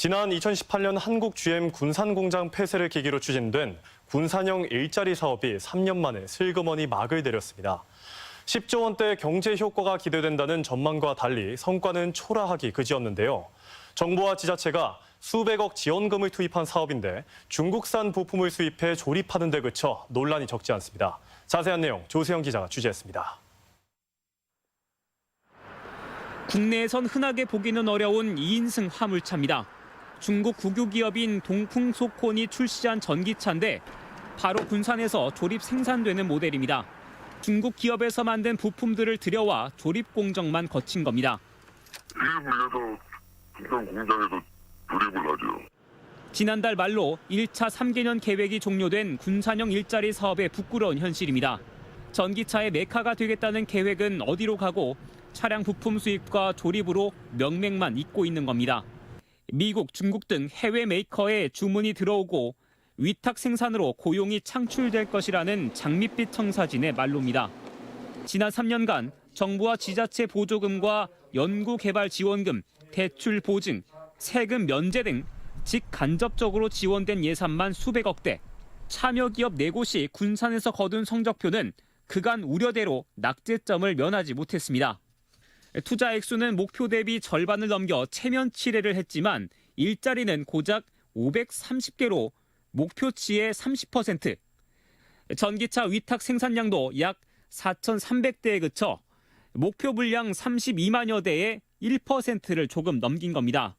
지난 2018년 한국 GM 군산공장 폐쇄를 계기로 추진된 군산형 일자리 사업이 3년 만에 슬그머니 막을 내렸습니다. 10조 원대 경제 효과가 기대된다는 전망과 달리 성과는 초라하기 그지였는데요. 정부와 지자체가 수백억 지원금을 투입한 사업인데 중국산 부품을 수입해 조립하는 데 그쳐 논란이 적지 않습니다. 자세한 내용 조세영 기자가 취재했습니다. 국내에선 흔하게 보기는 어려운 2인승 화물차입니다. 중국 국유기업인 동풍소콘이 출시한 전기차인데 바로 군산에서 조립 생산되는 모델입니다. 중국 기업에서 만든 부품들을 들여와 조립 공정만 거친 겁니다. 일부에서 군산 공장에서 조립을 하죠. 지난달 말로 1차 3개년 계획이 종료된 군산형 일자리 사업의 부끄러운 현실입니다. 전기차의 메카가 되겠다는 계획은 어디로 가고 차량 부품 수입과 조립으로 명맥만 잇고 있는 겁니다. 미국, 중국 등 해외 메이커의 주문이 들어오고 위탁 생산으로 고용이 창출될 것이라는 장밋빛 청사진의 말로입니다. 지난 3년간 정부와 지자체 보조금과 연구개발 지원금, 대출 보증, 세금 면제 등 직간접적으로 지원된 예산만 수백억대. 참여 기업 4곳이 군산에서 거둔 성적표는 그간 우려대로 낙제점을 면하지 못했습니다. 투자 액수는 목표 대비 절반을 넘겨 체면치레를 했지만 일자리는 고작 530개로 목표치의 30%. 전기차 위탁 생산량도 약 4,300대에 그쳐 목표 분량 32만여 대의 1%를 조금 넘긴 겁니다.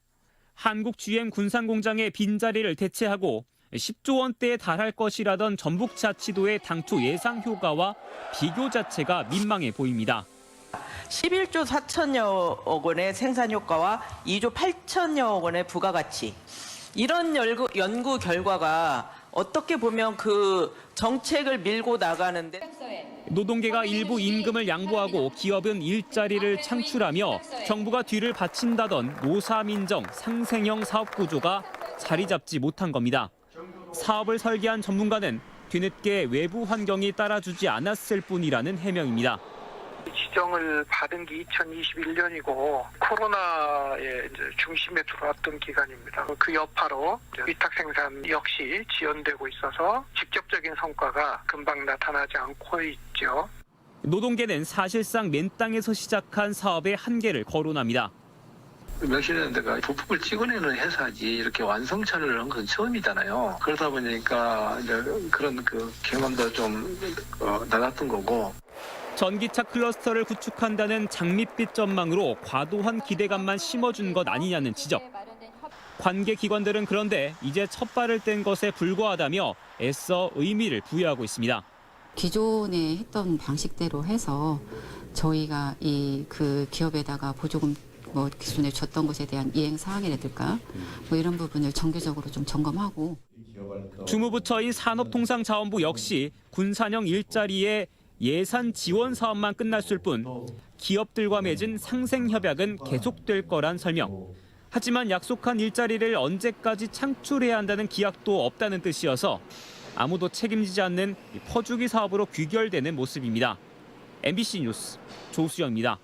한국 GM 군산 공장의 빈자리를 대체하고 10조 원대에 달할 것이라던 전북차 치도의 당초 예상 효과와 비교 자체가 민망해 보입니다. 11조 4천여억 원의 생산 효과와 2조 8천여억 원의 부가가치. 이런 연구 결과가 어떻게 보면 그 정책을 밀고 나가는데 노동계가 일부 임금을 양보하고 기업은 일자리를 창출하며 정부가 뒤를 바친다던 노사민정 상생형 사업 구조가 자리 잡지 못한 겁니다. 사업을 설계한 전문가는 뒤늦게 외부 환경이 따라주지 않았을 뿐이라는 해명입니다. 지정을 받은 게 2021년이고 코로나의 중심에 들어왔던 기간입니다. 그 여파로 위탁 생산 역시 지연되고 있어서 직접적인 성과가 금방 나타나지 않고 있죠. 노동계는 사실상 맨 땅에서 시작한 사업의 한계를 거론합니다. 몇십 년대가 부품을 찍어내는 회사지 이렇게 완성차를 한 건 처음이잖아요. 그러다 보니까 이제 그런 경험도 좀 낮았던 거고. 전기차 클러스터를 구축한다는 장밋빛 전망으로 과도한 기대감만 심어준 것 아니냐는 지적. 관계 기관들은 그런데 이제 첫 발을 뗀 것에 불과하다며 애써 의미를 부여하고 있습니다. 기존에 했던 방식대로 해서 저희가 그 기업에다가 보조금 기존에 줬던 것에 대한 이행 사항이라든가 이런 부분을 정기적으로 좀 점검하고. 주무부처인 산업통상자원부 역시 군산형 일자리에 예산 지원 사업만 끝났을 뿐 기업들과 맺은 상생협약은 계속될 거란 설명. 하지만 약속한 일자리를 언제까지 창출해야 한다는 기약도 없다는 뜻이어서 아무도 책임지지 않는 퍼주기 사업으로 귀결되는 모습입니다. MBC 뉴스 조수영입니다.